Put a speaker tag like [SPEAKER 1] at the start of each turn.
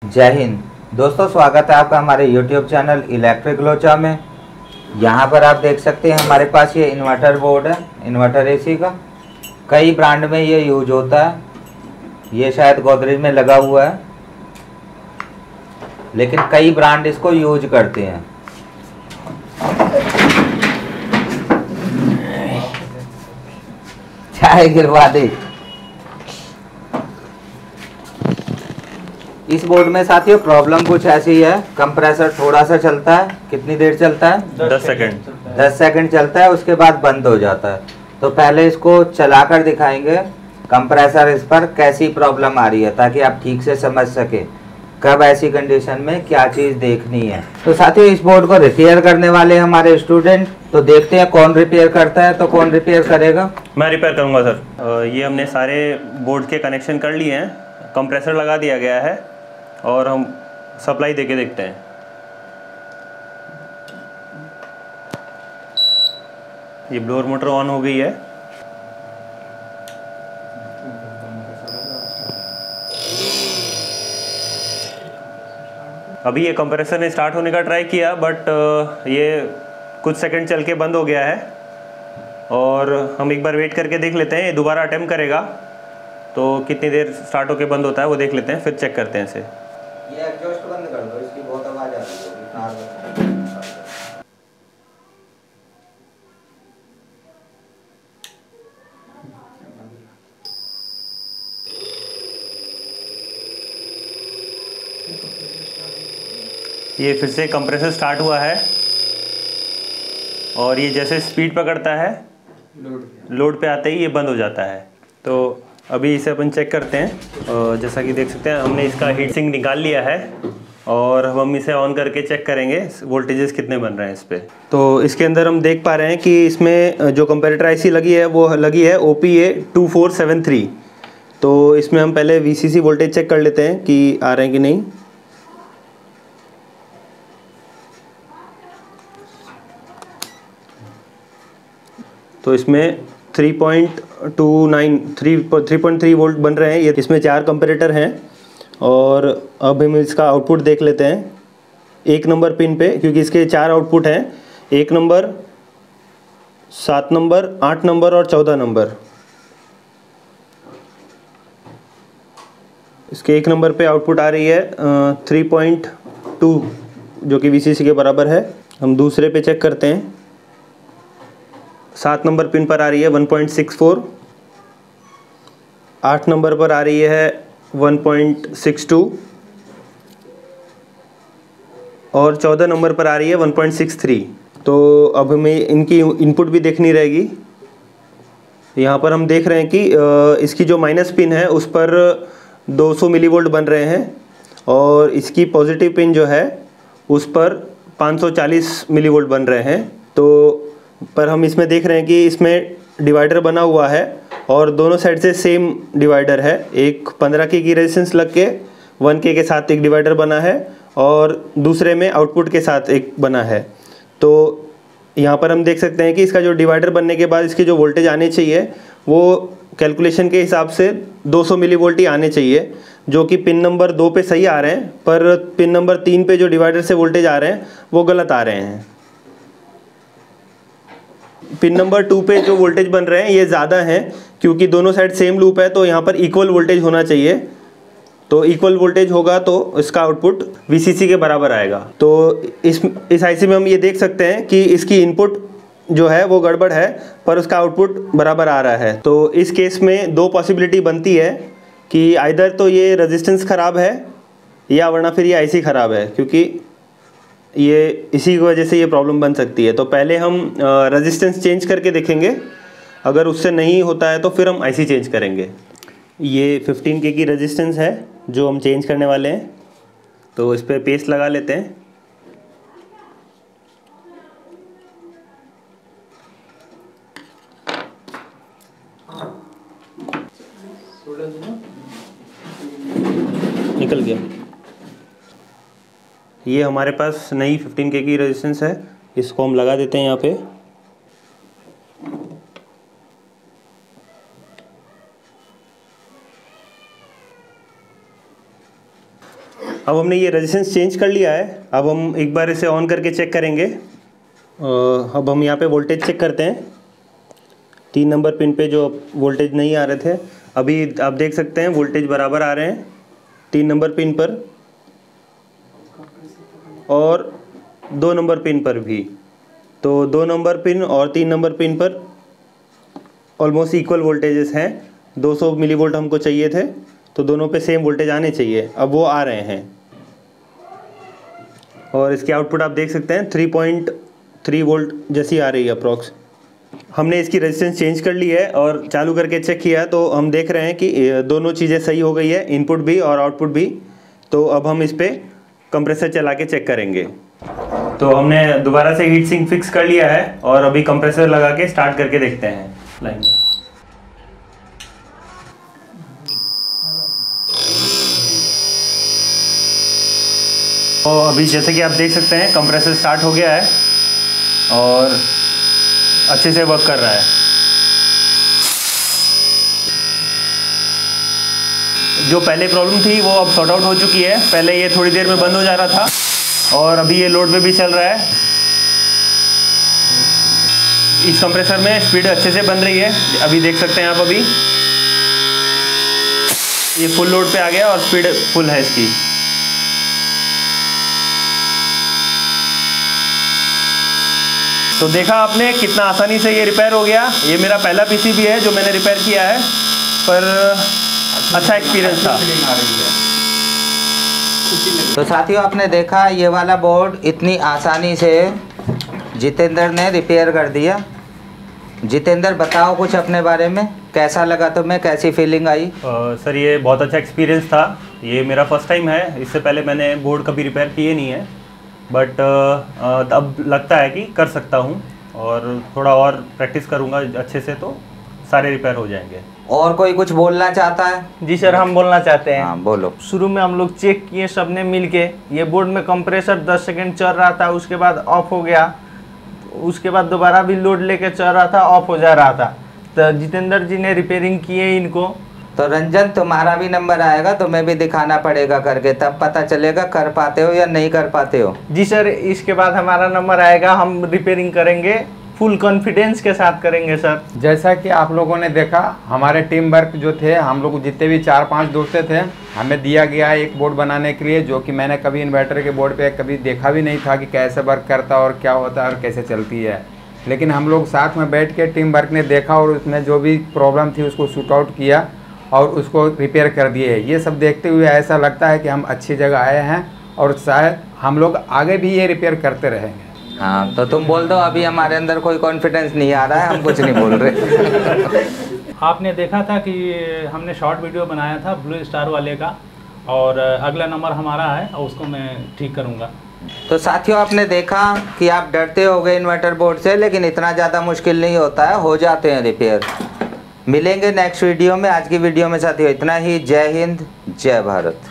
[SPEAKER 1] जय हिंद दोस्तों, स्वागत है आपका हमारे YouTube चैनल इलेक्ट्रिक लोचा में। यहाँ पर आप देख सकते हैं हमारे पास ये इन्वर्टर बोर्ड है, इन्वर्टर एसी का। कई ब्रांड में ये यूज होता है। ये शायद गोदरेज में लगा हुआ है, लेकिन कई ब्रांड इसको यूज करते हैं। चाय गिरवा दे। इस बोर्ड में साथियों प्रॉब्लम कुछ ऐसी है, कंप्रेसर थोड़ा सा चलता है। कितनी देर चलता है?
[SPEAKER 2] 10 सेकंड।
[SPEAKER 1] 10 सेकंड चलता है, उसके बाद बंद हो जाता है। तो पहले इसको चलाकर दिखाएंगे कंप्रेसर इस पर कैसी प्रॉब्लम आ रही है, ताकि आप ठीक से समझ सके कब ऐसी कंडीशन में क्या चीज़ देखनी है। तो साथियों इस बोर्ड को रिपेयर करने वाले हमारे स्टूडेंट, तो देखते हैं कौन रिपेयर करता है। तो कौन रिपेयर करेगा?
[SPEAKER 2] मैं रिपेयर करूंगा सर। ये हमने सारे बोर्ड के कनेक्शन कर लिए हैं, कंप्रेसर लगा दिया गया है और हम सप्लाई देके देखते हैं। ये ब्लोअर मोटर ऑन हो गई है। अभी ये कंप्रेसर ने स्टार्ट होने का ट्राई किया, बट ये कुछ सेकंड चल के बंद हो गया है। और हम एक बार वेट करके देख लेते हैं, ये दोबारा अटेम्प्ट करेगा तो कितनी देर स्टार्ट होके बंद होता है वो देख लेते हैं, फिर चेक करते हैं इसे।
[SPEAKER 1] ये एग्जॉस्ट बंद कर दो, इसकी बहुत आवाज आ रही है।
[SPEAKER 2] ये फिर से कंप्रेसर स्टार्ट हुआ है और ये जैसे स्पीड पकड़ता है लोड पे आते ही ये बंद हो जाता है। तो अभी इसे अपन चेक करते हैं। जैसा कि देख सकते हैं हमने इसका हीट सिंक निकाल लिया है और हम इसे ऑन करके चेक करेंगे वोल्टेजेस कितने बन रहे हैं इस पर। तो इसके अंदर हम देख पा रहे हैं कि इसमें जो कंपैरेटर आईसी लगी है वो लगी है OPA 2473। तो इसमें हम पहले VCC वोल्टेज चेक कर लेते हैं कि आ रहे हैं कि नहीं। तो इसमें 3.3 वोल्ट बन रहे हैं। ये इसमें 4 कंपैरेटर हैं और अब हम इसका आउटपुट देख लेते हैं 1 नंबर पिन पे, क्योंकि इसके 4 आउटपुट हैं। 1 नंबर, 7 नंबर, 8 नंबर और 14 नंबर। इसके 1 नंबर पे आउटपुट आ रही है 3.2, जो कि VCC के बराबर है। हम दूसरे पे चेक करते हैं। 7 नंबर पिन पर आ रही है 1.64, 8 नंबर पर आ रही है 1.62 और 14 नंबर पर आ रही है 1.63। तो अब हमें इनकी इनपुट भी देखनी रहेगी। यहाँ पर हम देख रहे हैं कि इसकी जो माइनस पिन है उस पर 200 मिलीवोल्ट बन रहे हैं और इसकी पॉजिटिव पिन जो है उस पर 540 मिलीवोल्ट बन रहे हैं। तो पर हम इसमें देख रहे हैं कि इसमें डिवाइडर बना हुआ है और दोनों साइड से सेम डिवाइडर है। एक 15K की रेजिस्टेंस लग के 1K के साथ एक डिवाइडर बना है और दूसरे में आउटपुट के साथ एक बना है। तो यहाँ पर हम देख सकते हैं कि इसका जो डिवाइडर बनने के बाद इसकी जो वोल्टेज आने चाहिए वो कैलकुलेशन के हिसाब से 200 मिलीवोल्ट ही आने चाहिए, जो कि पिन नंबर 2 पे सही आ रहे हैं, पर पिन नंबर 3 पे जो डिवाइडर से वोल्टेज आ रहे हैं वो गलत आ रहे हैं। पिन नंबर 2 पे जो वोल्टेज बन रहे हैं ये ज़्यादा हैं, क्योंकि दोनों साइड सेम लूप है तो यहाँ पर इक्वल वोल्टेज होना चाहिए। तो इक्वल वोल्टेज होगा तो इसका आउटपुट VCC के बराबर आएगा। तो इस आईसी में हम ये देख सकते हैं कि इसकी इनपुट जो है वो गड़बड़ है, पर उसका आउटपुट बराबर आ रहा है। तो इस केस में 2 पॉसिबिलिटी बनती है कि आइदर तो ये रेजिस्टेंस ख़राब है या वरना फिर ये आईसी ख़राब है, क्योंकि ये इसी की वजह से ये प्रॉब्लम बन सकती है। तो पहले हम रेजिस्टेंस चेंज करके देखेंगे, अगर उससे नहीं होता है तो फिर हम आईसी चेंज करेंगे। ये 15K की रेजिस्टेंस है जो हम चेंज करने वाले हैं। तो इस पर पेस्ट लगा लेते हैं। निकल गया। ये हमारे पास नई 15K की रेजिस्टेंस है, इसको हम लगा देते हैं यहाँ पे। अब हमने ये रेजिस्टेंस चेंज कर लिया है। अब हम एक बार इसे ऑन करके चेक करेंगे। अब हम यहाँ पे वोल्टेज चेक करते हैं। 3 नंबर पिन पे जो वोल्टेज नहीं आ रहे थे, अभी आप देख सकते हैं वोल्टेज बराबर आ रहे हैं 3 नंबर पिन पर और 2 नंबर पिन पर भी। तो 2 नंबर पिन और 3 नंबर पिन पर ऑलमोस्ट इक्वल वोल्टेजेस हैं। 200 मिलीवोल्ट हमको चाहिए थे, तो दोनों पे सेम वोल्टेज आने चाहिए। अब वो आ रहे हैं और इसके आउटपुट आप देख सकते हैं 3.3 वोल्ट जैसी आ रही है अप्रॉक्स। हमने इसकी रेजिस्टेंस चेंज कर ली है और चालू करके चेक किया तो हम देख रहे हैं कि दोनों चीज़ें सही हो गई है, इनपुट भी और आउटपुट भी। तो अब हम इस पर कंप्रेसर चला के चेक करेंगे। तो हमने दोबारा से हीट सिंक फिक्स कर लिया है और अभी कंप्रेसर लगा के स्टार्ट करके देखते हैं लाइन में। तो अभी जैसे कि आप देख सकते हैं कंप्रेसर स्टार्ट हो गया है और अच्छे से वर्क कर रहा है। जो पहले प्रॉब्लम थी वो अब सॉर्ट आउट हो चुकी है। पहले ये थोड़ी देर में बंद हो जा रहा था और अभी ये लोड पे भी चल रहा है। इस कंप्रेसर में स्पीड अच्छे से बन रही है, अभी देख सकते हैं आप। अभी ये फुल लोड पे आ गया और स्पीड फुल है इसकी। तो देखा आपने कितना आसानी से ये रिपेयर हो गया। ये मेरा पहला पीसीबी है जो मैंने रिपेयर किया है, पर अच्छा एक्सपीरियंस था।
[SPEAKER 1] तो साथियों, आपने देखा ये वाला बोर्ड इतनी आसानी से जितेंद्र ने रिपेयर कर दिया। जितेंद्र, बताओ कुछ अपने बारे में, कैसा लगा तुम्हें, कैसी फीलिंग आई?
[SPEAKER 2] सर ये बहुत अच्छा एक्सपीरियंस था। ये मेरा फर्स्ट टाइम है, इससे पहले मैंने बोर्ड कभी रिपेयर किए नहीं है, बट अब लगता है कि कर सकता हूँ और थोड़ा और प्रैक्टिस करूँगा अच्छे से तो सारे रिपेयर हो जाएंगे।
[SPEAKER 1] और कोई कुछ बोलना चाहता है?
[SPEAKER 3] जी सर, हम बोलना चाहते हैं।
[SPEAKER 1] हाँ, बोलो।
[SPEAKER 3] शुरू में हम लोग चेक किए सबने मिलके, ये बोर्ड में कंप्रेसर 10 सेकंड चल रहा था, उसके बाद ऑफ हो गया, उसके बाद दोबारा भी लोड लेके चल रहा था, ऑफ हो जा रहा था। तो जितेंद्र जी ने रिपेयरिंग किए इनको।
[SPEAKER 1] तो रंजन, तुम्हारा भी नंबर आएगा, तुम्हें भी दिखाना पड़ेगा करके, तब पता चलेगा कर पाते हो या नहीं कर पाते हो।
[SPEAKER 3] जी सर, इसके बाद हमारा नंबर आएगा, हम रिपेयरिंग करेंगे, फुल कॉन्फिडेंस के साथ करेंगे सर।
[SPEAKER 4] जैसा कि आप लोगों ने देखा, हमारे टीम वर्क जो थे, हम लोग जितने भी 4-5 दोस्त थे, हमें दिया गया एक बोर्ड बनाने के लिए, जो कि मैंने कभी इन्वर्टर के बोर्ड पे कभी देखा भी नहीं था कि कैसे वर्क करता और क्या होता है और कैसे चलती है। लेकिन हम लोग साथ में बैठ के टीम वर्क ने देखा और उसमें जो भी प्रॉब्लम थी उसको शूट आउट किया और उसको रिपेयर कर दिए। ये सब देखते हुए ऐसा लगता है कि हम अच्छी जगह आए हैं और शायद हम लोग आगे भी ये रिपेयर करते रहेंगे।
[SPEAKER 1] हाँ, तो तुम बोल दो। अभी हमारे अंदर कोई कॉन्फिडेंस नहीं आ रहा है, हम कुछ नहीं बोल रहे।
[SPEAKER 5] आपने देखा था कि हमने शॉर्ट वीडियो बनाया था ब्लू स्टार वाले का, और अगला नंबर हमारा है और उसको मैं ठीक करूँगा।
[SPEAKER 1] तो साथियों, आपने देखा कि आप डरते हो गए इन्वर्टर बोर्ड से, लेकिन इतना ज़्यादा मुश्किल नहीं होता है, हो जाते हैं रिपेयर। मिलेंगे नेक्स्ट वीडियो में। आज की वीडियो में साथियों इतना ही। जय हिंद, जय भारत।